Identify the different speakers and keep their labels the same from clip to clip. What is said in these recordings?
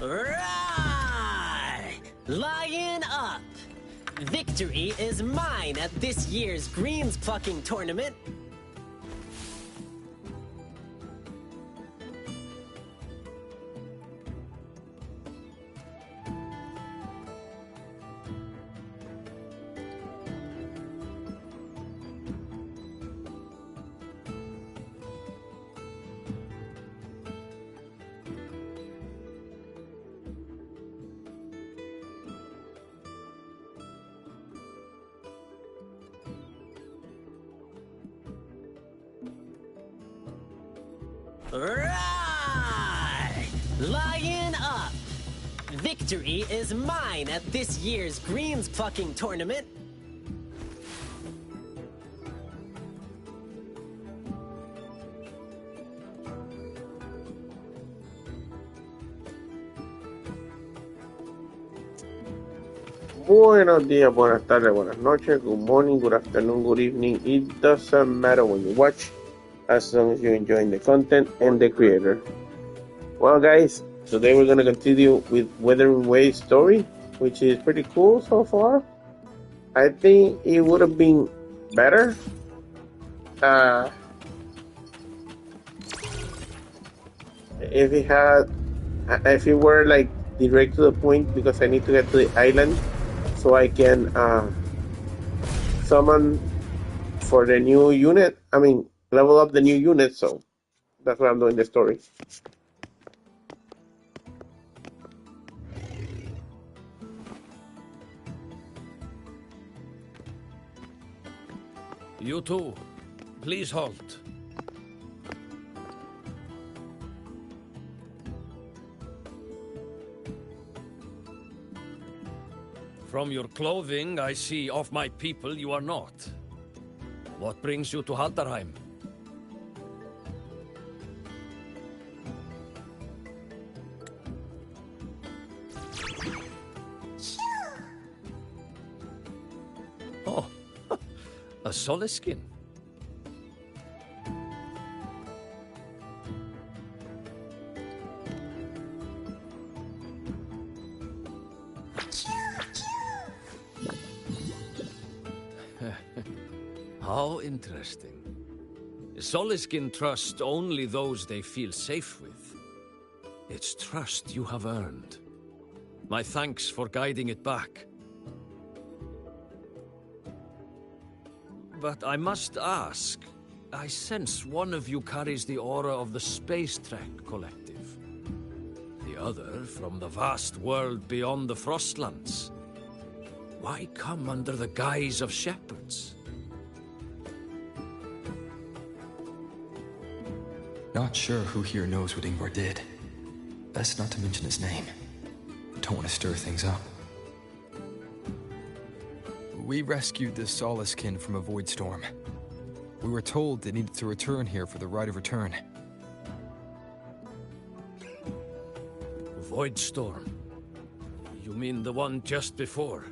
Speaker 1: Right! Lion up! Victory is mine at this year's greens plucking tournament. Right! Lion up! Victory is mine at this year's greens plucking tournament.
Speaker 2: Buenos días, buenas tardes, buenas noches, good morning, good afternoon, good evening. It doesn't matter when you watch, as long as you're enjoying the content and the creator. Well, guys, today we're going to continue with Wuthering Waves story, which is pretty cool so far. I think it would have been better if it were like direct to the point, because I need to get to the island so I can summon for the new unit. I mean, level up the new unit, so that's why I'm doing the story.
Speaker 3: You too. Please halt. From your clothing, I see of my people you are not. What brings you to Haldarheim? Oh, a Soliskin. How interesting. Soliskin trust only those they feel safe with. It's trust you have earned. My thanks for guiding it back. But I must ask, I sense one of you carries the aura of the Space Trek Collective. The other from the vast world beyond the Frostlands. Why come under the guise of shepherds?
Speaker 4: Not sure who here knows what Ingvar did. Best not to mention his name. Don't want to stir things up. We rescued the Soliskin from a void storm. We were told they needed to return here for the rite of return.
Speaker 3: Void storm? You mean the one just before?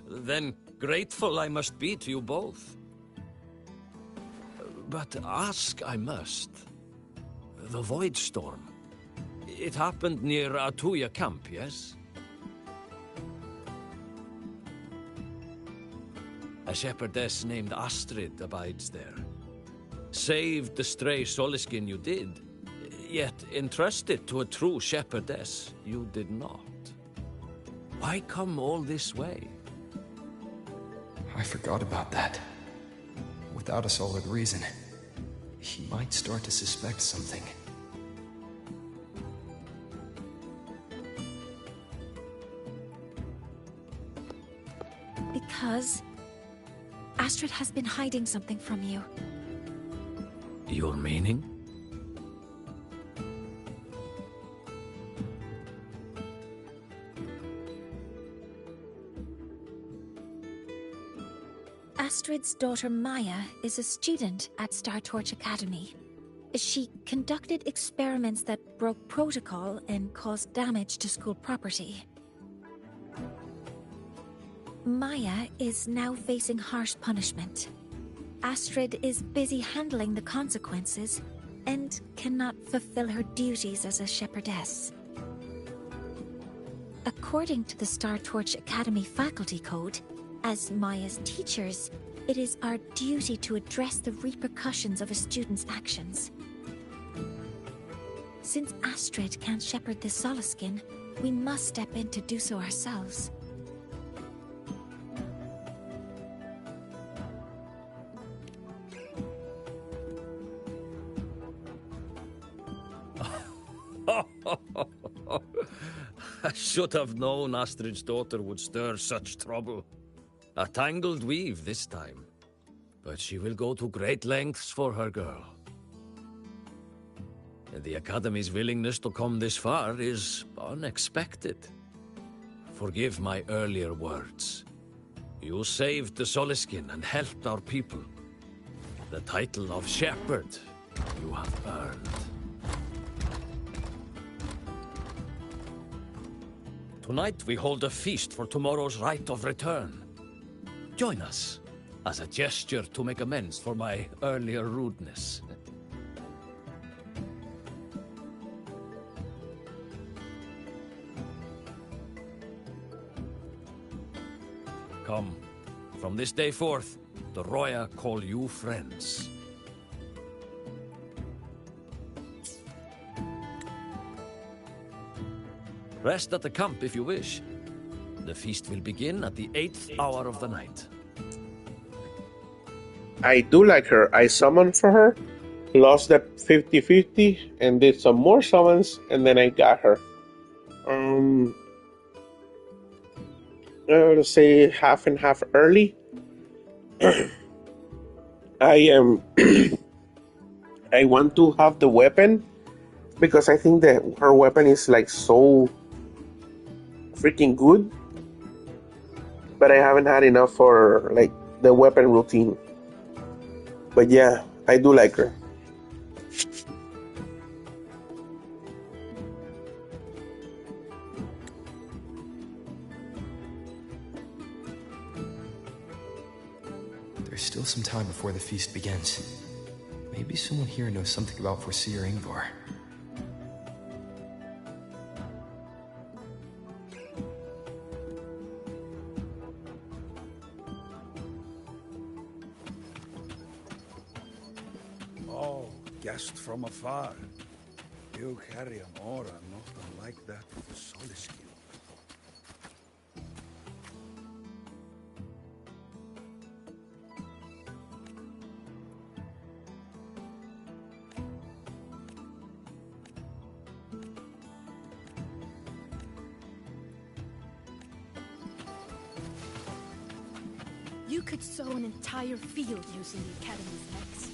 Speaker 3: Then grateful I must be to you both. But ask I must. The Void Storm. It happened near Atuya camp, yes? A shepherdess named Astrid abides there. Saved the stray Soliskin you did, yet entrusted to a true shepherdess you did not. Why come all this way?
Speaker 4: I forgot about that. Without a solid reason, he might start to suspect something.
Speaker 5: Because Astrid has been hiding something from you.
Speaker 3: Your meaning?
Speaker 5: Astrid's daughter Maya is a student at Star Torch Academy. She conducted experiments that broke protocol and caused damage to school property. Maya is now facing harsh punishment. Astrid is busy handling the consequences and cannot fulfill her duties as a shepherdess. According to the Star Torch Academy faculty code, as Maya's teachers, it is our duty to address the repercussions of a student's actions. Since Astrid can't shepherd the Solaskin, we must step in to do so ourselves.
Speaker 3: I should have known Astrid's daughter would stir such trouble. A tangled weave this time. But she will go to great lengths for her girl. And the Academy's willingness to come this far is unexpected. Forgive my earlier words. You saved the Soliskin and helped our people. The title of Shepherd you have earned. Tonight we hold a feast for tomorrow's rite of return. Join us, as a gesture to make amends for my earlier rudeness. Come, from this day forth, the Roya call you friends. Rest at the camp if you wish. The feast will begin at the 8th hour of the night.
Speaker 2: I do like her. I summoned for her, lost that 50-50, and did some more summons, and then I got her. Let's say half and half early. I I want to have the weapon because I think that her weapon is like so freaking good, but I haven't had enough for like the weapon routine. But yeah, I do like her.
Speaker 4: There's still some time before the feast begins. Maybe someone here knows something about Foreseer Ingvar.
Speaker 6: Oh, guest from afar. You carry an aura not unlike that of the Soliskin.
Speaker 7: You could sow an entire field using the Academy's hex.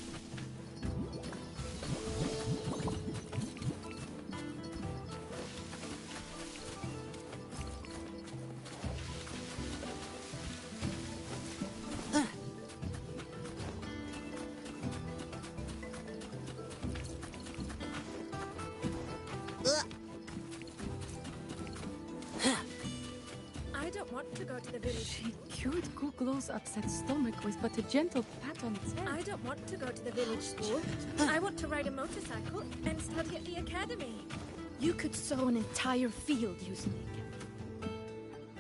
Speaker 8: I don't want to go to the village.
Speaker 9: She cured Googlo's upset stomach with but a gentle pat on its head.
Speaker 8: I don't want to go to the village school. I want to ride a motorcycle and study at the academy.
Speaker 7: You could sow an entire field using the Academy.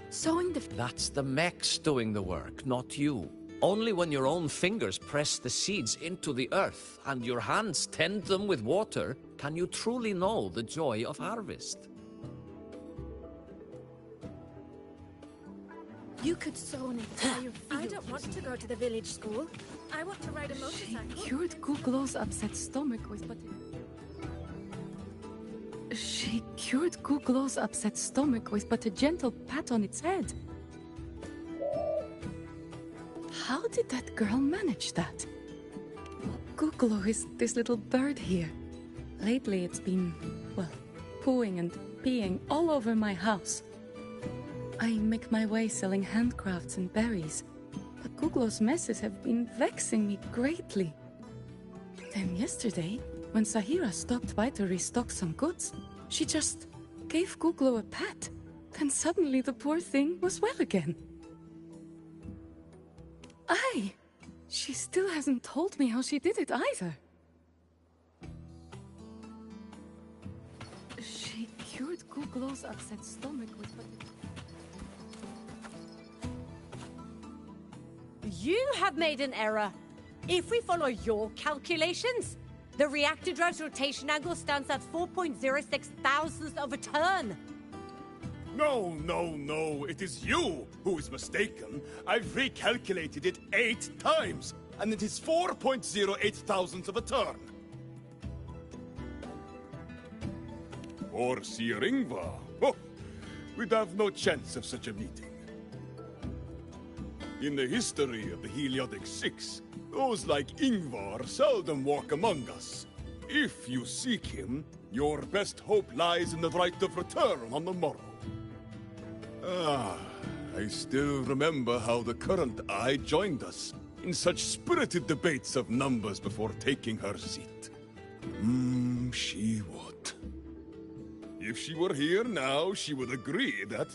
Speaker 7: Sowing the...
Speaker 3: That's the mechs doing the work, not you. Only when your own fingers press the seeds into the earth and your hands tend them with water can you truly know the joy of harvest.
Speaker 7: You could sow an entire field.
Speaker 8: I don't want to go to the village school. I want to ride a
Speaker 9: She
Speaker 8: motorcycle.
Speaker 9: cured Googlo's upset stomach with but She cured Googlo's upset stomach with but a gentle pat on its head. How did that girl manage that? Googlo is this little bird here. Lately it's been, well, pooing and peeing all over my house. I make my way selling handcrafts and berries, but Googlo's messes have been vexing me greatly. Then yesterday, when Sahira stopped by to restock some goods, she just gave Googlo a pat. Then suddenly the poor thing was well again. Aye. She still hasn't told me how she did it either. She cured Guglo's upset stomach with what
Speaker 10: You have made an error. If we follow your calculations, the reactor drive's rotation angle stands at 4.06 thousandths of a turn.
Speaker 6: No, no, no. It is you who is mistaken. I've recalculated it 8 times, and it is 4.08 thousandths of a turn. Or Sir Ingvar. Oh, we'd have no chance of such a meeting. In the history of the Heliodic Six, those like Ingvar seldom walk among us. If you seek him, your best hope lies in the right of return on the morrow. Ah, I still remember how the current eye joined us in such spirited debates of numbers before taking her seat. She would. If she were here now, she would agree that...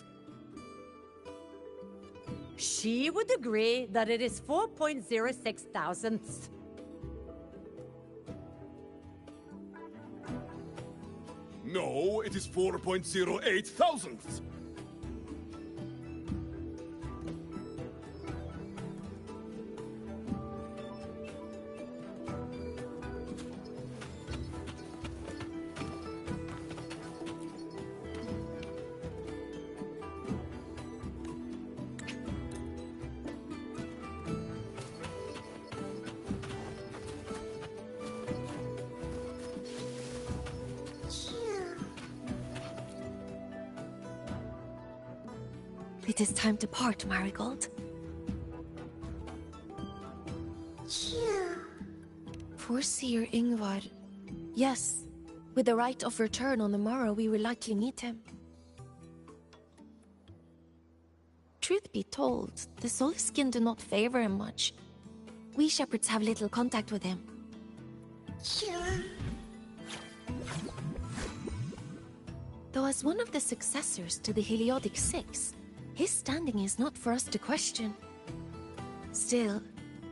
Speaker 10: She would agree that it is 4.06 thousandths.
Speaker 6: No, it is 4.08 thousandths.
Speaker 5: It is time to part, Marigold. For Sir Ingvar, yes. With the right of return on the morrow, we will likely meet him. Truth be told, the Soulskin do not favor him much. We shepherds have little contact with him. Though as one of the successors to the Heliodic Six, his standing is not for us to question. Still,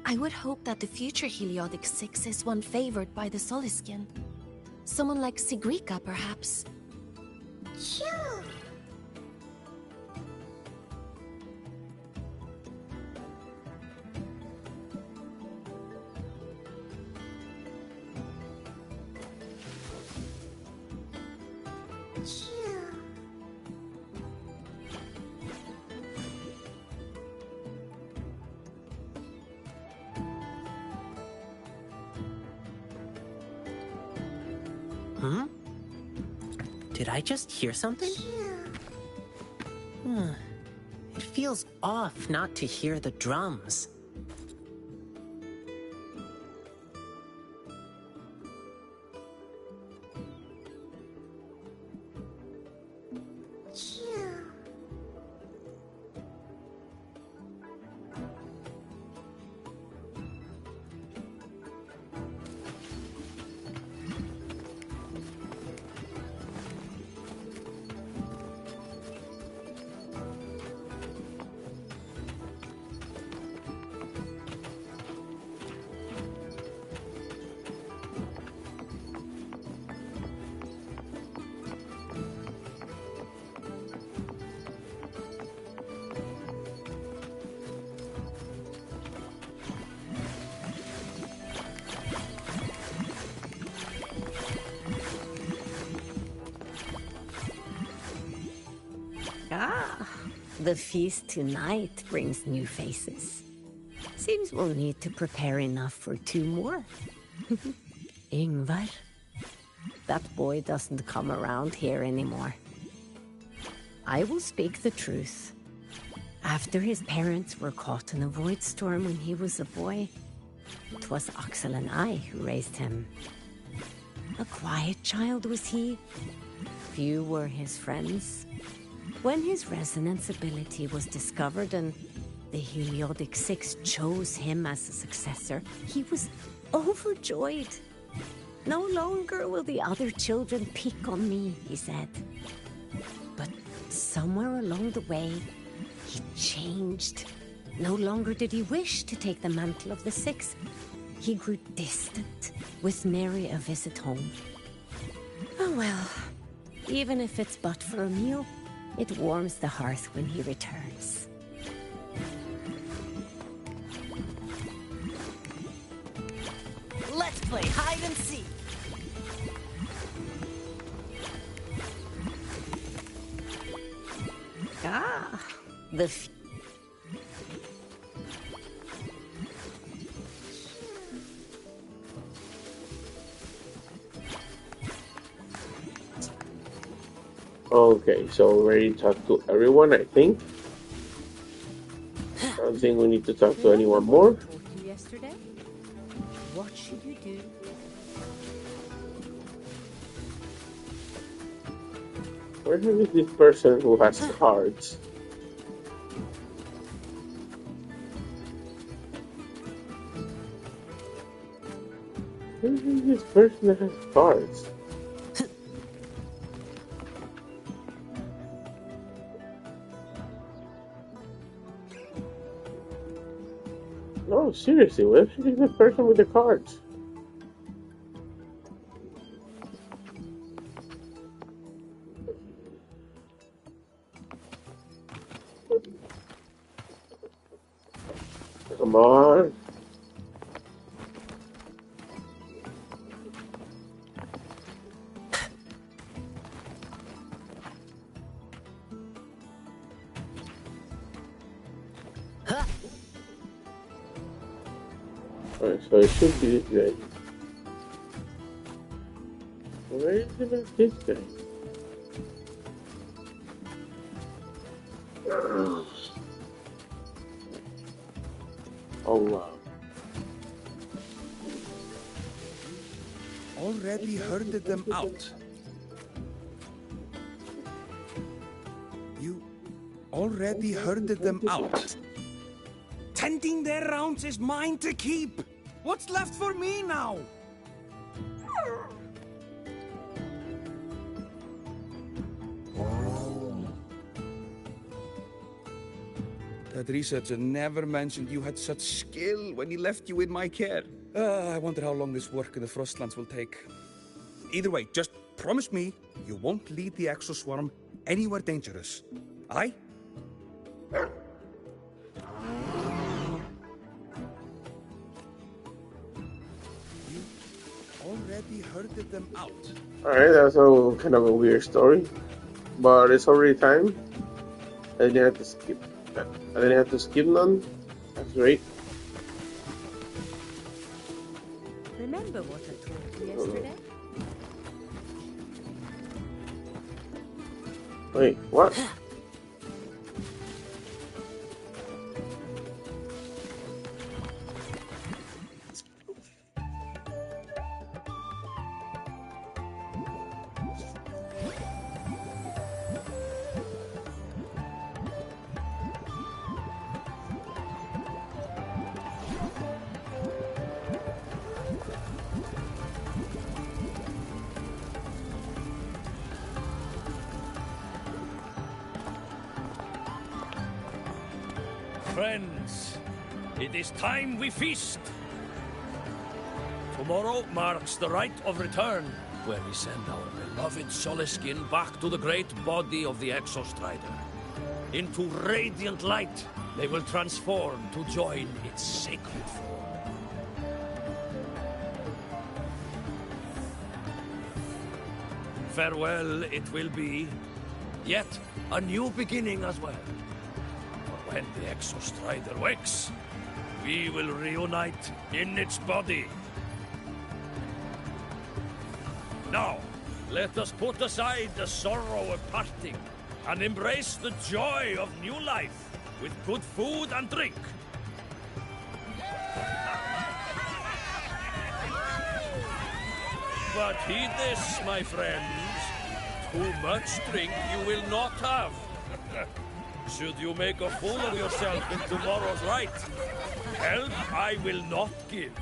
Speaker 5: I would hope that the future Heliodic Six is one favored by the Soliskin. Someone like Sigrika, perhaps.
Speaker 1: Did I just hear something? It feels off not to hear the drums.
Speaker 10: The feast tonight brings new faces. Seems we'll need to prepare enough for 2 more. Ingvar? That boy doesn't come around here anymore. I will speak the truth. After his parents were caught in a void storm when he was a boy, it was Axel and I who raised him. A quiet child was he. Few were his friends. When his resonance ability was discovered and the Heliodic Six chose him as a successor, he was overjoyed. No longer will the other children pick on me, he said. But somewhere along the way, he changed. No longer did he wish to take the mantle of the Six. He grew distant, with nary a visit home. Oh well, even if it's but for a meal, it warms the hearth when he returns.
Speaker 1: Let's play hide and seek.
Speaker 10: Ah, the
Speaker 2: Okay, so we already talked to everyone, I think. I don't think we need to talk to anyone more.
Speaker 10: Yesterday? What should you do?
Speaker 2: Where is this person who has cards? Where is this person that has cards? No, seriously, where is the person with the cards? Come on. Alright, so it should be this guy. Where is it this guy? Oh wow.
Speaker 11: Already herded them out. You already herded them out. Tending their rounds is mine to keep. What's left for me now? That researcher never mentioned you had such skill when he left you in my care. I wonder how long this work in the Frostlands will take. Either way, just promise me you won't lead the exoswarm anywhere dangerous. Aye? You already herded them out.
Speaker 2: Alright, that's a kind of a weird story. But it's already time. I didn't have to skip. I didn't have to skip none. That's great.
Speaker 10: Remember what I told you yesterday?
Speaker 2: Wait, what?
Speaker 3: Friends, it is time we feast. Tomorrow marks the rite of return, where we send our beloved Soliskin back to the great body of the Exostrider. Into radiant light, they will transform to join its sacred form. Farewell it will be, yet a new beginning as well. For when the Exostrider wakes, we will reunite in its body. Now, let us put aside the sorrow of parting and embrace the joy of new life with good food and drink. But heed this, my friends. Too much drink you will not have. Should you make a fool of yourself in tomorrow's rite, help I will not give.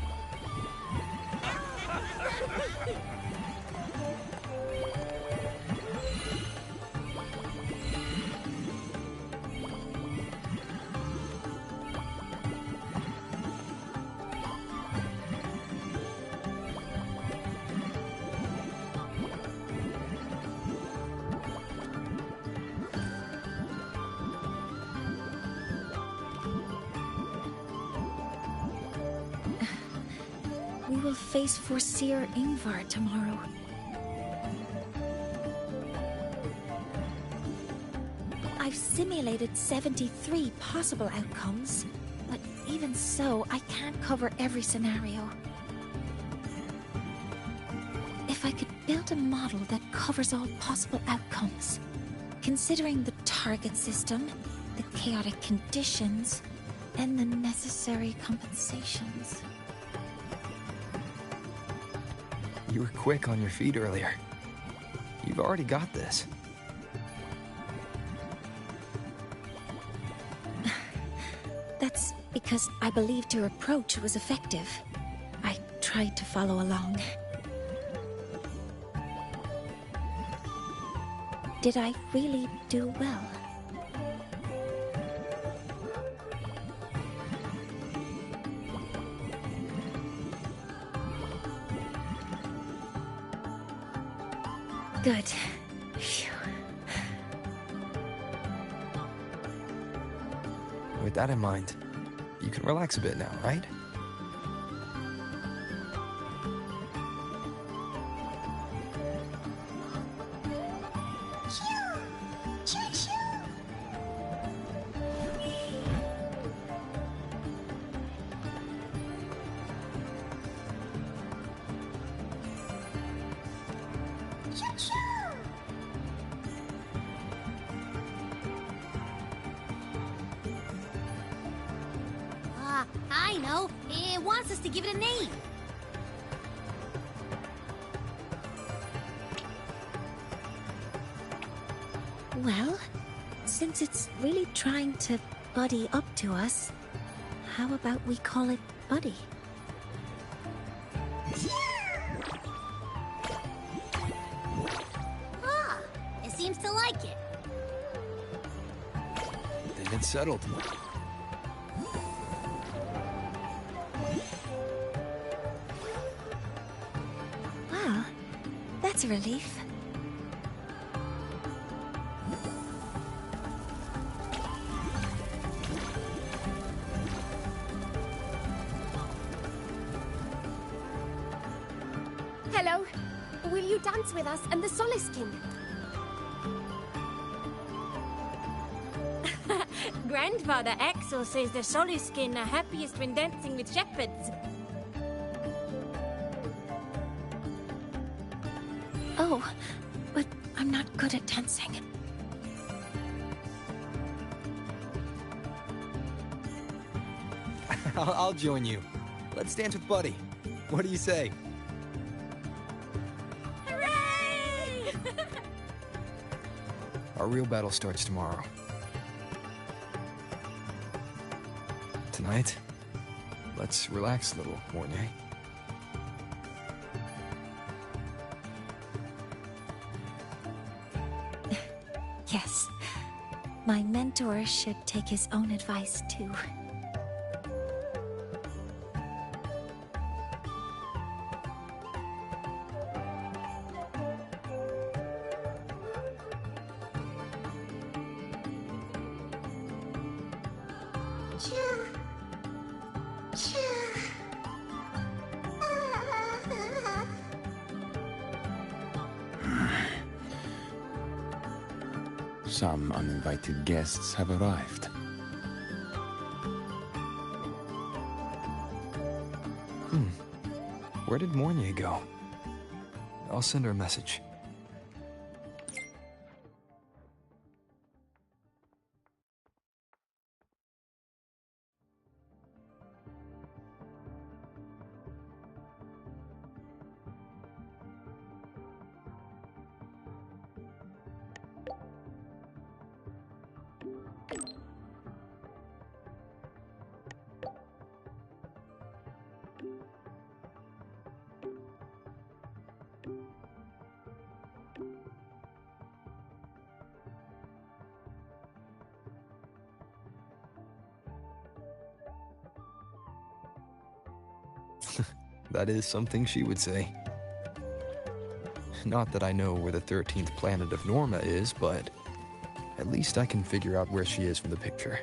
Speaker 12: will face Foreseer Ingvar tomorrow. I've simulated 73 possible outcomes, but even so, I can't cover every scenario. If I could build a model that covers all possible outcomes, considering the target system, the chaotic conditions, and the necessary compensations.
Speaker 4: You were quick on your feet earlier. You've already got this.
Speaker 12: That's because I believed your approach was effective. I tried to follow along. Did I really do well? Good. Phew.
Speaker 4: With that in mind, you can relax a bit now, right?
Speaker 13: I know. It wants us to give it a name.
Speaker 12: Well, since it's really trying to buddy up to us, how about we call it Buddy?
Speaker 13: Ah, it seems to like it.
Speaker 4: Then it's settled.
Speaker 12: Well, that's a relief.
Speaker 14: Hello. Will you dance with us and the Soliskin?
Speaker 8: Grandfather Axel says the Soliskin are happiest when dancing with shepherds.
Speaker 12: Oh, but I'm not good at dancing.
Speaker 4: I'll join you. Let's dance with Buddy. What do you say?
Speaker 8: Hooray!
Speaker 4: Our real battle starts tomorrow. Tonight, let's relax a little, Mornay.
Speaker 12: Yes. My mentor should take his own advice, too.
Speaker 15: Some uninvited guests have arrived.
Speaker 4: Where did Mornay go? I'll send her a message. That is something she would say. Not that I know where the 13th planet of Norma is, but at least I can figure out where she is from the picture.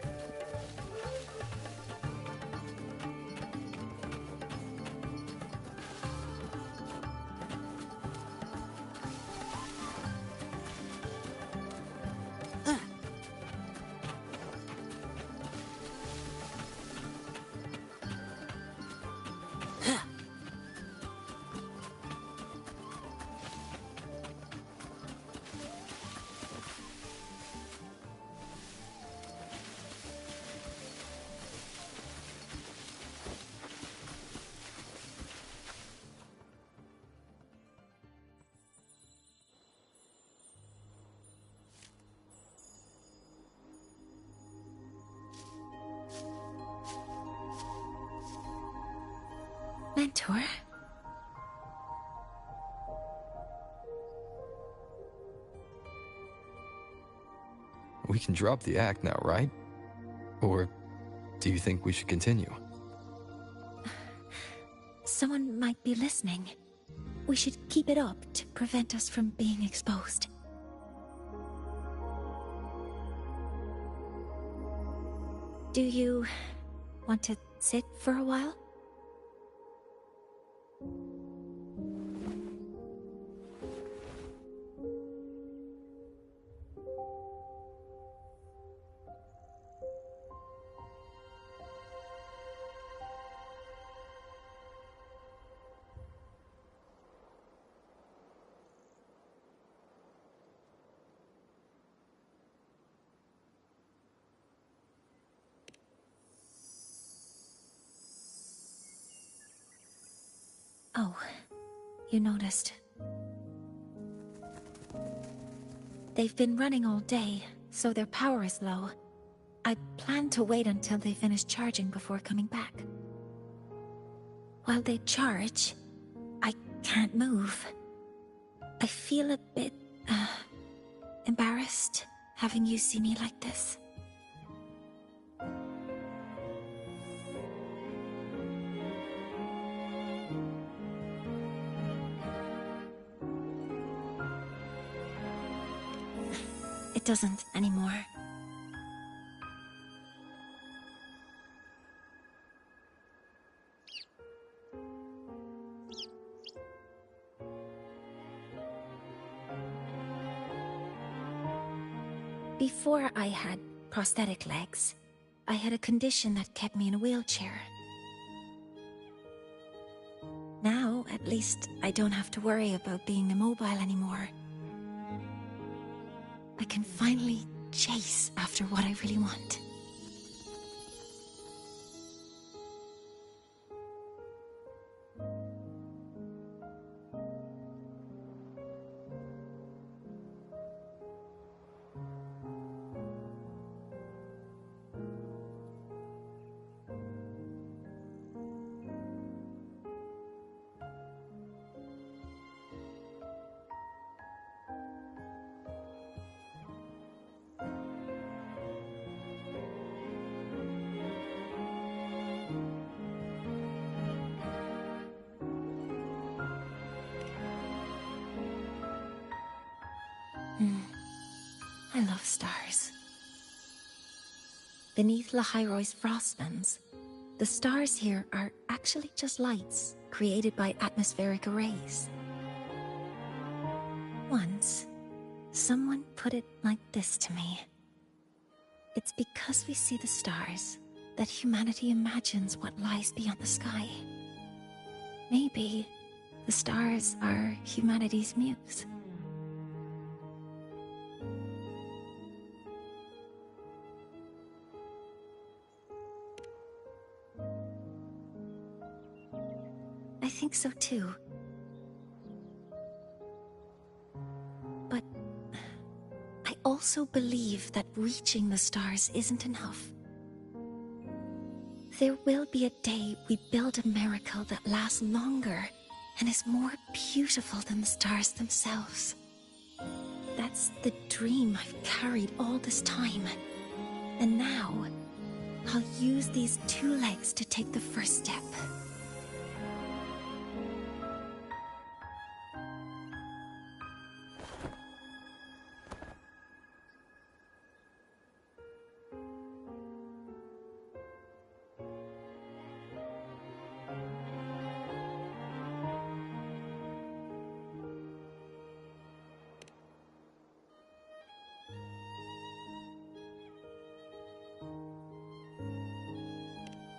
Speaker 12: Mentor?
Speaker 4: We can drop the act now, right? Or do you think we should continue?
Speaker 12: Someone might be listening. We should keep it up to prevent us from being exposed. Do you want to sit for a while? Oh, you noticed. They've been running all day, so their power is low. I plan to wait until they finish charging before coming back. While they charge, I can't move. I feel a bit, embarrassed having you see me like this. It doesn't anymore. Before I had prosthetic legs, I had a condition that kept me in a wheelchair. Now, at least, I don't have to worry about being immobile anymore. I can finally chase after what I really want. I love stars. Beneath Lahairoi's frostlands, the stars here are actually just lights created by atmospheric arrays. Once, someone put it like this to me. It's because we see the stars that humanity imagines what lies beyond the sky. Maybe the stars are humanity's muse. I think so too. But I also believe that reaching the stars isn't enough. There will be a day we build a miracle that lasts longer and is more beautiful than the stars themselves. That's the dream I've carried all this time. And now, I'll use these two legs to take the first step.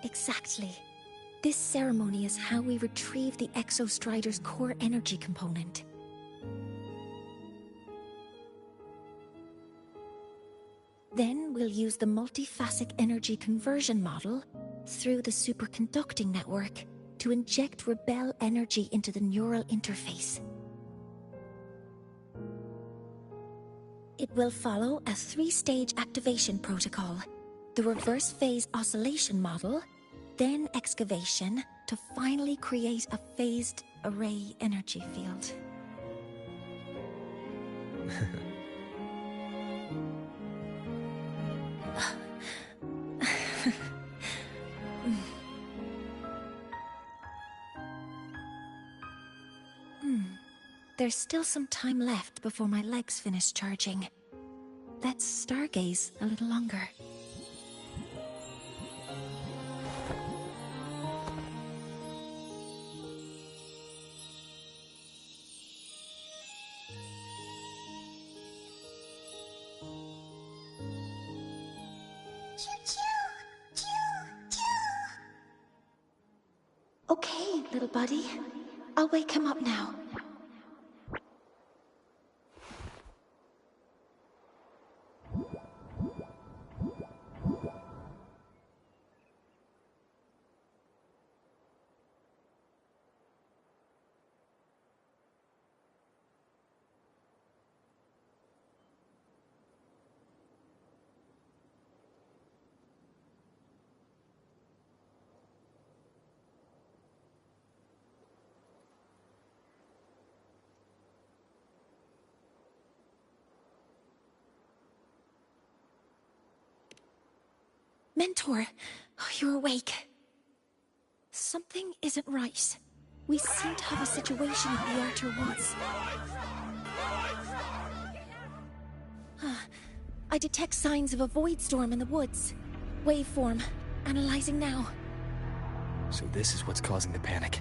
Speaker 12: Exactly. This ceremony is how we retrieve the Exostrider's core energy component. Then we'll use the multiphasic energy conversion model through the superconducting network to inject rebel energy into the neural interface. It will follow a 3-stage activation protocol: the reverse phase oscillation model, then excavation to finally create a phased array energy field. There's still some time left before my legs finish charging. Let's stargaze a little longer. Okay, little buddy. I'll wake him up now. Mentor, you're awake. Something isn't right. We seem to have a situation at the Outer Woods. I detect signs of a void storm in the woods. Waveform. Analyzing now.
Speaker 4: So this is what's causing the panic.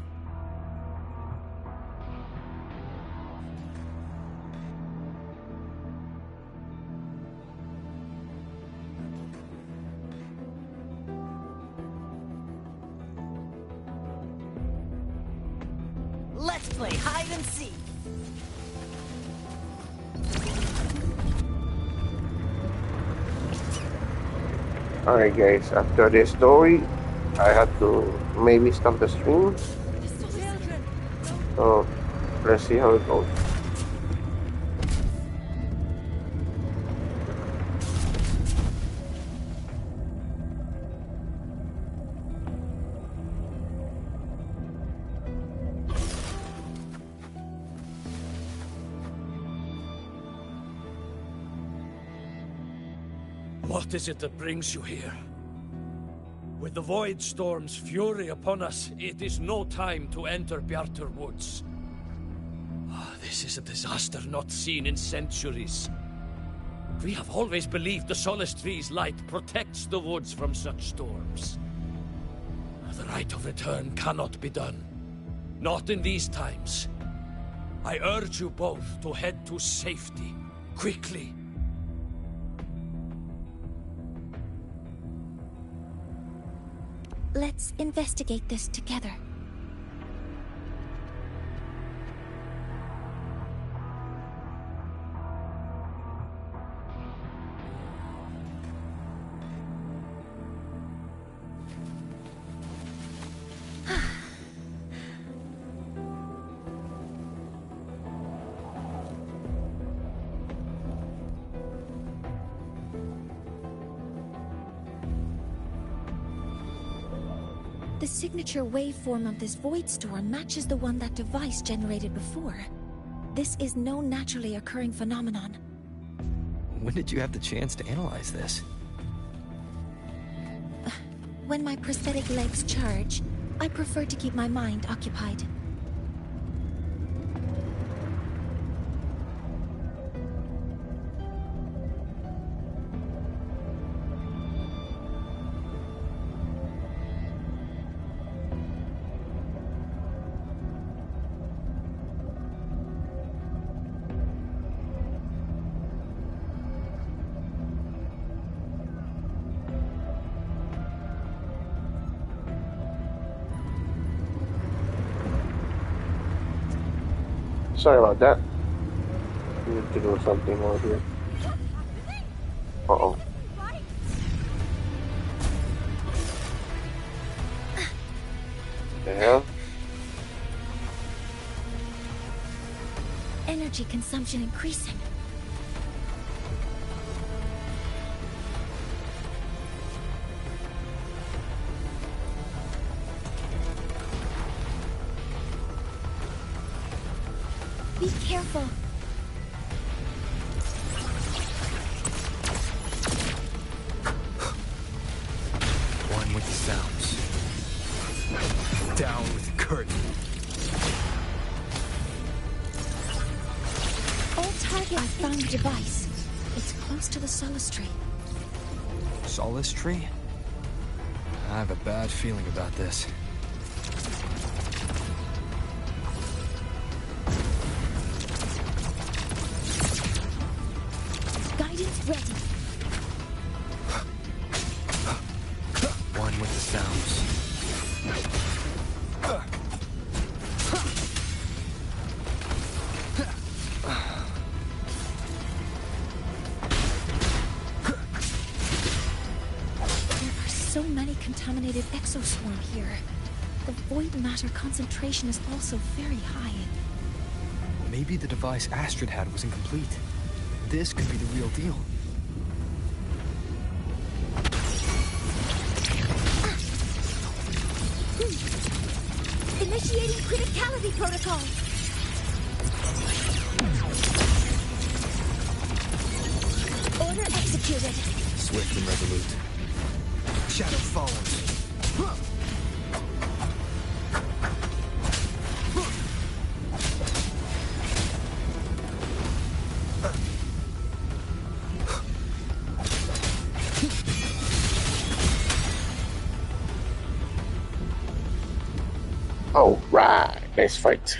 Speaker 1: Let's play hide and seek.
Speaker 2: Alright guys, after this story, I had to maybe stop the stream. So, let's see how it goes.
Speaker 3: What is it that brings you here? With the Void Storm's fury upon us, it is no time to enter Bjartur Woods. This is a disaster not seen in centuries. We have always believed the Solace Tree's light protects the woods from such storms. The rite of return cannot be done. Not in these times. I urge you both to head to safety, quickly.
Speaker 12: Let's investigate this together. The signature waveform of this void storm matches the one that device generated before. This is no naturally occurring phenomenon.
Speaker 4: When did you have the chance to analyze this?
Speaker 12: When my prosthetic legs charge, I prefer to keep my mind occupied.
Speaker 2: Sorry about that. Need to do something over here. Uh-oh. The hell?
Speaker 12: Energy consumption increasing. Be careful.
Speaker 4: One with the sounds. Down with the curtain.
Speaker 12: All target. I found the device. It's close to the Solace Tree.
Speaker 4: Solace Tree? I have a bad feeling about this.
Speaker 12: Guidance ready.
Speaker 4: One with the sounds.
Speaker 12: So many contaminated exoswarm here. The void matter concentration is also very high.
Speaker 4: Maybe the device Astrid had was incomplete. This could be the real deal.
Speaker 12: Initiating criticality protocol. Order executed.
Speaker 4: Swift and resolute. Shadow follows.
Speaker 2: All right, nice fight.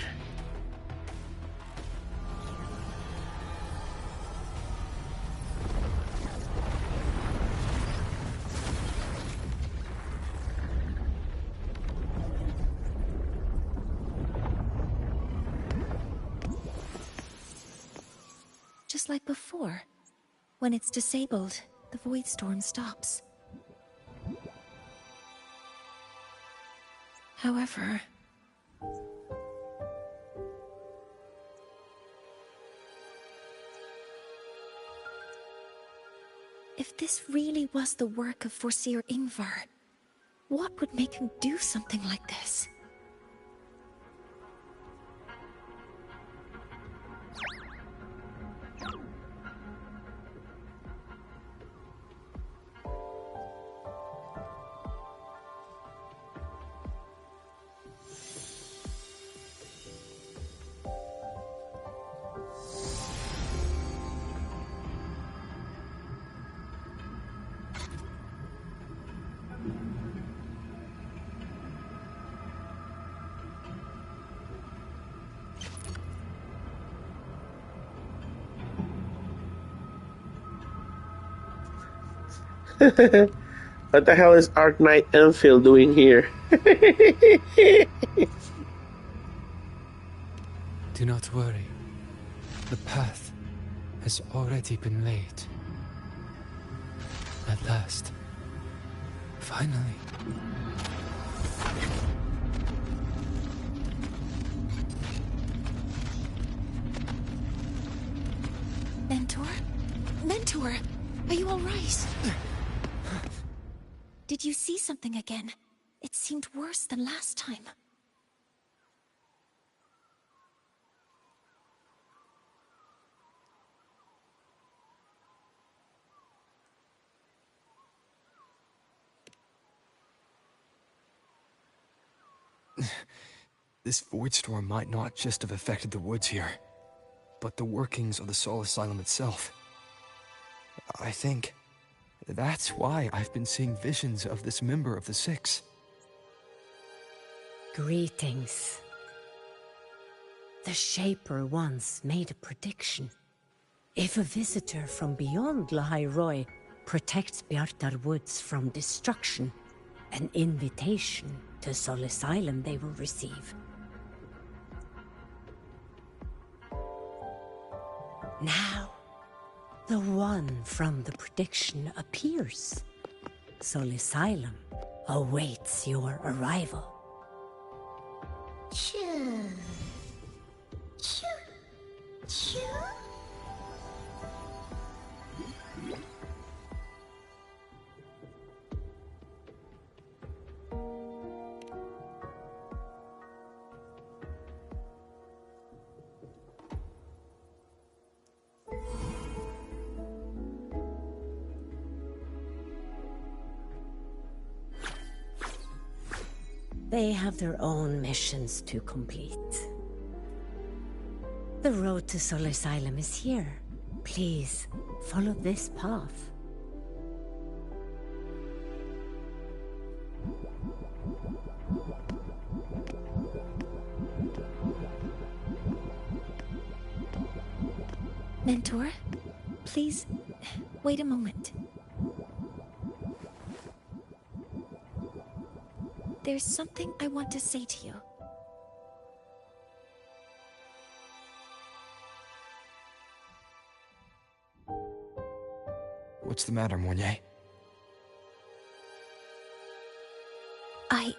Speaker 12: Just like before. When it's disabled, the void storm stops. However, if this really was the work of Foreseer Ingvar, what would make him do something like this?
Speaker 2: What the hell is Arc Knight Enfield doing here?
Speaker 16: Do not worry. The path has already been laid. At last. Finally.
Speaker 12: Mentor? Mentor! Are you alright? Did you see something again? It seemed worse than last time.
Speaker 4: This void storm might not just have affected the woods here, but the workings of the Soul Asylum itself. I think that's why I've been seeing visions of this member of the Six.
Speaker 10: Greetings. The Shaper once made a prediction. If a visitor from beyond Lahairoi protects Bjartar Woods from destruction, an invitation to Soul Asylum they will receive. Now, the one from the prediction appears. Soul Asylum awaits your arrival.
Speaker 13: Choo. Choo. Choo.
Speaker 10: They have their own missions to complete. The road to Solar Asylum is here. Please, follow this path.
Speaker 12: Mentor, please, wait a moment. There's something I want to say to you.
Speaker 4: What's the matter, Mornier?
Speaker 12: I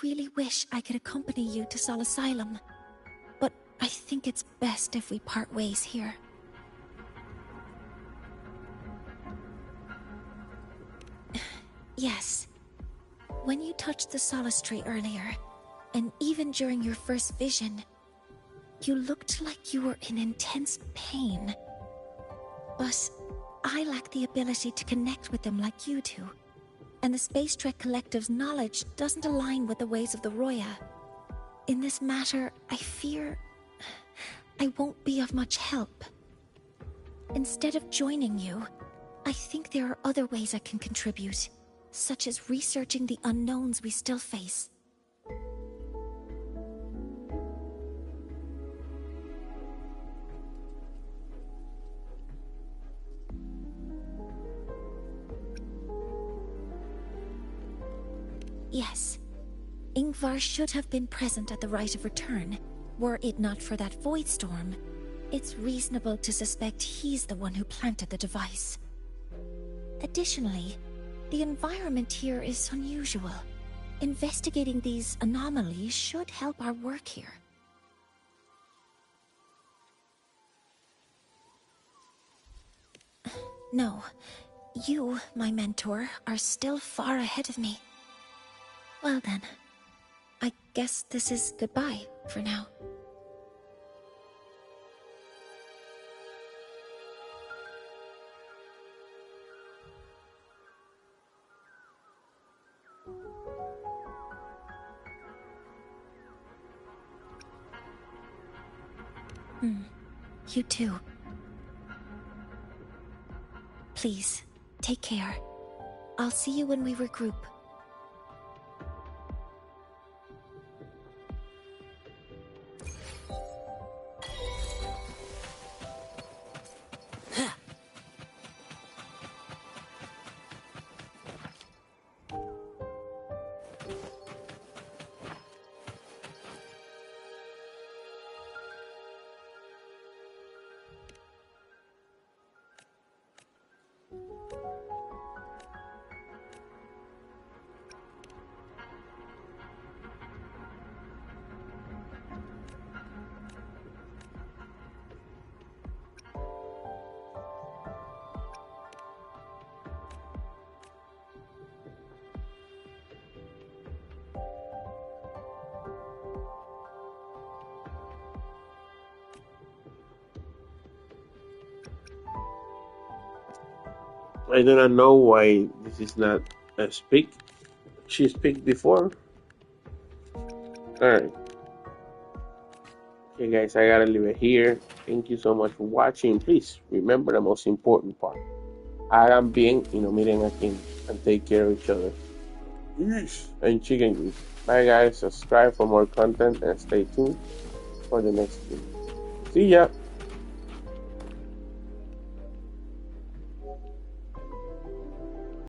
Speaker 12: really wish I could accompany you to Sol Asylum, but I think it's best if we part ways here. Yes. When you touched the Solace Tree earlier, and even during your first vision, you looked like you were in intense pain. But I lack the ability to connect with them like you do, and the Space Trek Collective's knowledge doesn't align with the ways of the Roya. In this matter, I fear I won't be of much help. Instead of joining you, I think there are other ways I can contribute, such as researching the unknowns we still face. Yes, Ingvar should have been present at the Rite of Return. Were it not for that void storm, it's reasonable to suspect he's the one who planted the device. Additionally, the environment here is unusual. Investigating these anomalies should help our work here. No, you, my mentor, are still far ahead of me. Well then, I guess this is goodbye for now. You too. Please, take care. I'll see you when we regroup.
Speaker 2: I do not know why this is not a speak. She speak before. Alright. Okay guys, I gotta leave it here. Thank you so much for watching. Please remember the most important part. Hagan bien y no miren a quién. And take care of each other. Peace and chicken grease. Bye guys, subscribe for more content and stay tuned for the next video. See ya!